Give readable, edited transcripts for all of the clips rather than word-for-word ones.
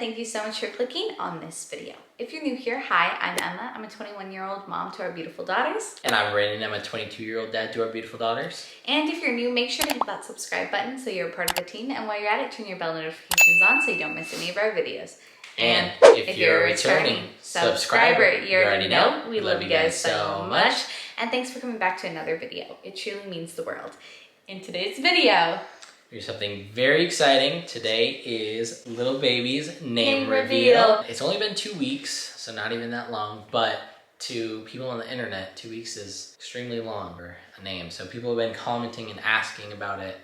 thank you so much for clicking on this video. If you're new here, hi, I'm Emma. I'm a 21-year-old mom to our beautiful daughters. And I'm Brandon. I'm a 22-year-old dad to our beautiful daughters. And if you're new, make sure to hit that subscribe button so you're a part of the team. And while you're at it, turn your bell notifications on so you don't miss any of our videos. And if you're a returning subscriber, you already know we love you guys so much. And thanks for coming back to another video. It truly means the world. In today's video, here's something very exciting. Today is little baby's name reveal. It's only been 2 weeks, so not even that long, but to people on the internet, 2 weeks is extremely long for a name. So people have been commenting and asking about it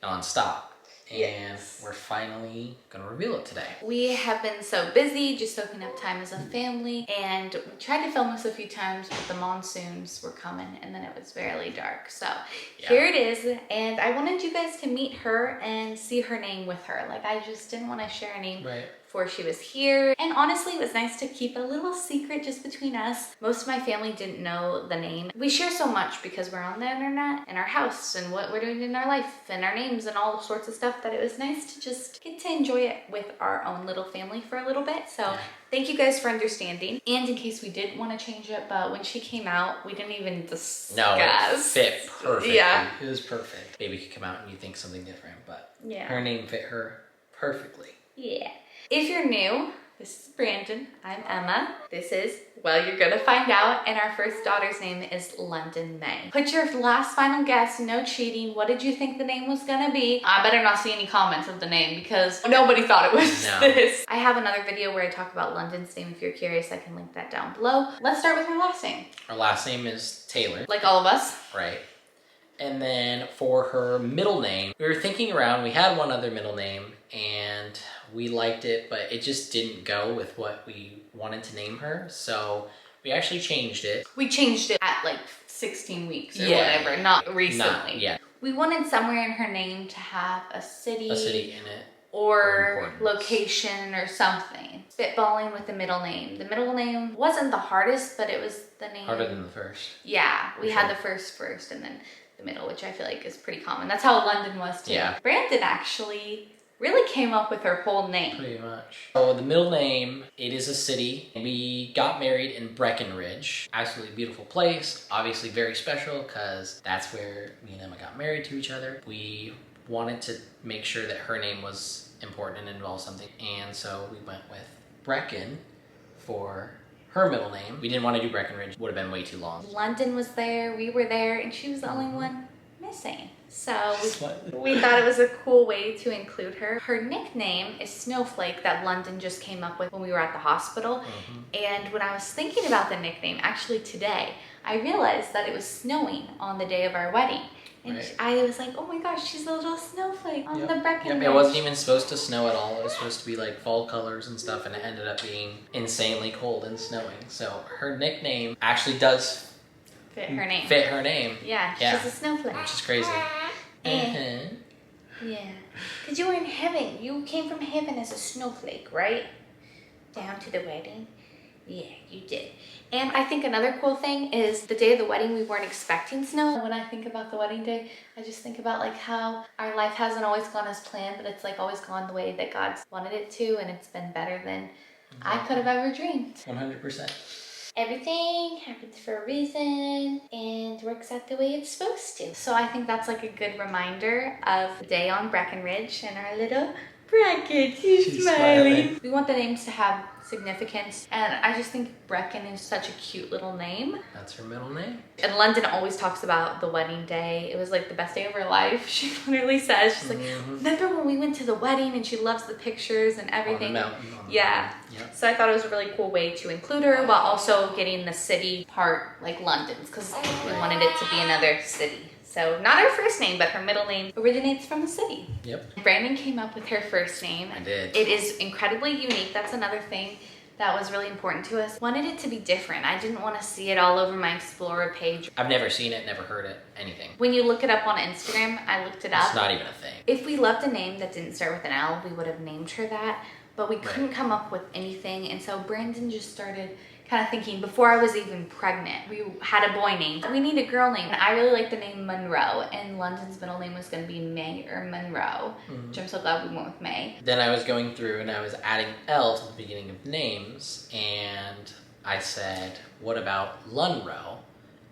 nonstop. And we're finally gonna reveal it today. We have been so busy just soaking up time as a family, and we tried to film this a few times, but the monsoons were coming and then it was fairly dark. So here it is, and I wanted you guys to meet her and see her name with her. Like, I just didn't want to share a name before she was here. And honestly, it was nice to keep a little secret just between us. Most of my family didn't know the name. We share so much because we're on the internet and our house and what we're doing in our life and our names and all sorts of stuff, that it was nice to just get to enjoy it with our own little family for a little bit. So thank you guys for understanding. And in case we did want to change it, but when she came out, we didn't even discuss. No, it fit perfectly. Yeah. It was perfect. Baby could come out and you think something different, but her name fit her perfectly. Yeah. If you're new, this is Brandon. I'm Emma. This is, well, you're gonna find out. And our first daughter's name is Londyn May. Put your last final guess, no cheating. What did you think the name was gonna be? I better not see any comments of the name because nobody thought it was this. I have another video where I talk about Londyn's name. If you're curious, I can link that down below. Let's start with her last name. Her last name is Taylor. Like all of us. Right. And then for her middle name, we were thinking around. We had one other middle name and we liked it, but it just didn't go with what we wanted to name her. So we actually changed it. We changed it at like 16 weeks or whatever, not recently. We wanted somewhere in her name to have a city in it. Or location or something. Spitballing with the middle name. The middle name wasn't the hardest, but it was the name. Harder than the first. Yeah, we had the first and then the middle, which I feel like is pretty common. That's how Londyn was too. Yeah. Brandon actually really came up with her whole name. Pretty much. So the middle name, it is a city. We got married in Breckenridge. Absolutely beautiful place. Obviously very special because that's where me and Emma got married to each other. We wanted to make sure that her name was important and involved something. And so we went with Brecken for her middle name. We didn't want to do Breckenridge. Would have been way too long. Londyn was there, we were there, and she was the only one missing. So we thought it was a cool way to include her. Her nickname is Snowflake, that Londyn just came up with when we were at the hospital. And when I was thinking about the nickname, actually today, I realized that it was snowing on the day of our wedding. And I was like, oh my gosh, she's a little snowflake on the Breckenridge. It wasn't even supposed to snow at all. It was supposed to be like fall colors and stuff, and it ended up being insanely cold and snowing. So her nickname actually does fit her name. Yeah, she's a snowflake. Which is crazy. Yeah, because you were in heaven. You came from heaven as a snowflake, right? Down to the wedding. Yeah, you did. And I think another cool thing is the day of the wedding, we weren't expecting snow. When I think about the wedding day, I just think about like how our life hasn't always gone as planned, but it's like always gone the way that God's wanted it to, and it's been better than I could have ever dreamed. 100%. Everything happens for a reason and works out the way it's supposed to. So I think that's like a good reminder of the day on Breckenridge and our little Brecken. She's smiling. We want the names to have significance, and I just think Brecken is such a cute little name. That's her middle name. And Londyn always talks about the wedding day. It was like the best day of her life. She literally says, she's like, remember when we went to the wedding, and she loves the pictures and everything. On the mountain. So I thought it was a really cool way to include her while also getting the city part like Londyn's, because we wanted it to be another city. So not her first name, but her middle name originates from the city. Brandon came up with her first name. I did. It is incredibly unique. That's another thing that was really important to us. Wanted it to be different. I didn't want to see it all over my Explorer page. I've never seen it, never heard it, anything. When you look it up on Instagram, I looked it up. It's not even a thing. If we loved a name that didn't start with an L, we would have named her that. But we couldn't come up with anything. And so Brandon just started kind of thinking before I was even pregnant. We had a boy name. We need a girl name. And I really like the name Monroe, and Londyn's middle name was going to be May or Monroe, which I'm so glad we went with May. Then I was going through and I was adding L to the beginning of names, and I said, what about Lunroe?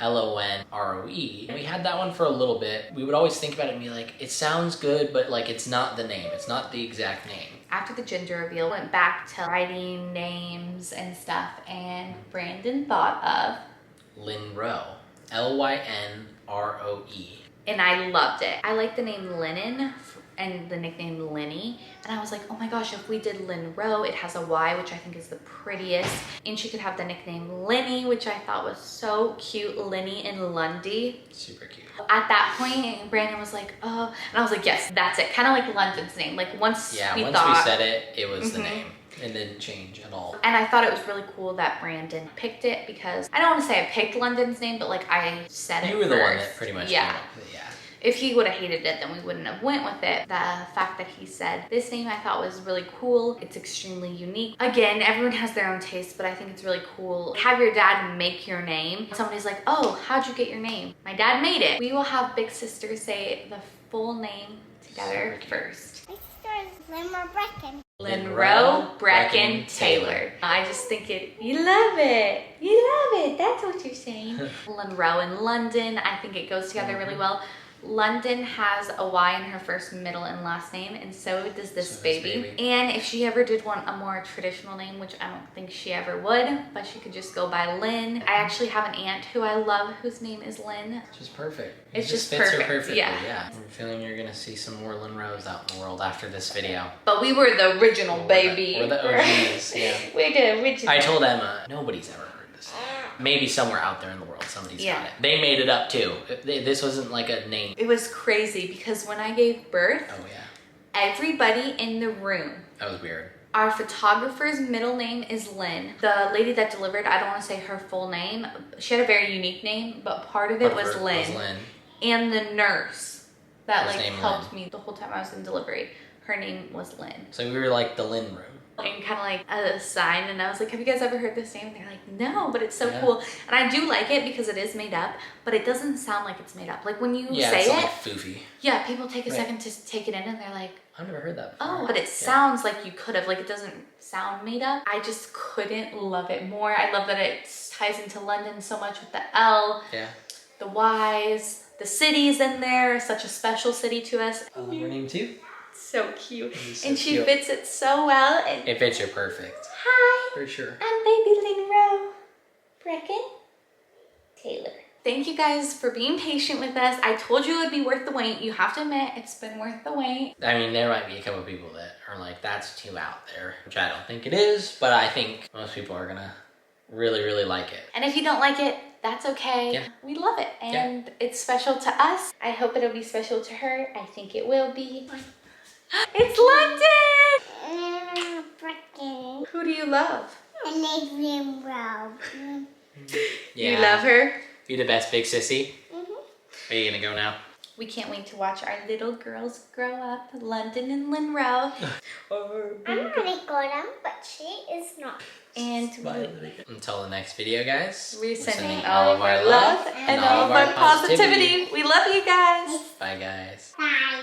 Lonroe. We had that one for a little bit. We would always think about it and be like, it sounds good, but like it's not the name. It's not the exact name. After the gender reveal, went back to writing names and stuff, and Brandon thought of Lynroe. Lynroe. And I loved it. I like the name Lennon and the nickname Lenny. And I was like, oh my gosh, if we did Lynroe, it has a Y, which I think is the prettiest. And she could have the nickname Lenny, which I thought was so cute. Lenny and Lundy. Super cute. At that point, Brandon was like, oh. And I was like, yes, that's it. Kind of like Londyn's name. Like once we said it, it was the name. It didn't change at all. And I thought it was really cool that Brandon picked it, because I don't want to say I picked Londyn's name, but like I said it. You were the one that pretty much came up with it, yeah. If he would have hated it, then we wouldn't have went with it. The fact that he said this name I thought was really cool. It's extremely unique. Again, everyone has their own taste, but I think it's really cool. Have your dad make your name. Somebody's like, oh, how'd you get your name? My dad made it. We will have big sister say the full name together first. My sister is Lynroe Brecken. Lynroe Brecken Taylor. I just think you love it. You love it. That's what you're saying. Lynroe and Londyn, I think it goes together really well. Londyn has a Y in her first, middle, and last name, and so does this baby. And if she ever did want a more traditional name, which I don't think she ever would, but she could just go by Lynn. I actually have an aunt who I love whose name is Lynn. It's just perfect. It just fits perfect. her perfectly. Yeah. I'm feeling you're gonna see some more Lynroes out in the world after this video. But we were the original baby. We're the OGs, yeah. We're the original. I told Emma, nobody's ever heard this. Maybe somewhere out there in the world, somebody's got it. They made it up too. This wasn't like a name. It was crazy because when I gave birth, everybody in the room. That was weird. Our photographer's middle name is Lynn. The lady that delivered, I don't want to say her full name. She had a very unique name, but part of it was Lynn. And the nurse that like helped me the whole time I was in delivery, her name was Lynn. So we were like the Lynn room. And kind of like a sign, and I was like, have you guys ever heard this name? And they're like, no, but it's so cool. And I do like it because it is made up, but it doesn't sound like it's made up. Like when you say it's it, like foofy. Yeah, people take a second to take it in and they're like, I've never heard that before. Oh, but it sounds like you could have, like it doesn't sound made up. I just couldn't love it more. I love that it ties into Londyn so much with the L, the Y's, the city's in there, such a special city to us. I love her name too. So cute. So and she fits it so well. And it fits her perfect. Hi. For sure. I'm baby Lynroe Brecken Taylor. Thank you guys for being patient with us. I told you it would be worth the wait. You have to admit, it's been worth the wait. I mean, there might be a couple people that are like, that's too out there, which I don't think it is, but I think most people are gonna really, really like it. And if you don't like it, that's okay. Yeah. We love it. And it's special to us. I hope it'll be special to her. I think it will be. It's Londyn! Brecken. Who do you love? My name's Lynroe. You love her? You the best, big sissy? Are you gonna go now? We can't wait to watch our little girls grow up, Londyn and Lynroe. I'm gonna go down, but she is not. And until the next video, guys, we're sending all of our love and all of our positivity. We love you guys. Bye, guys. Bye.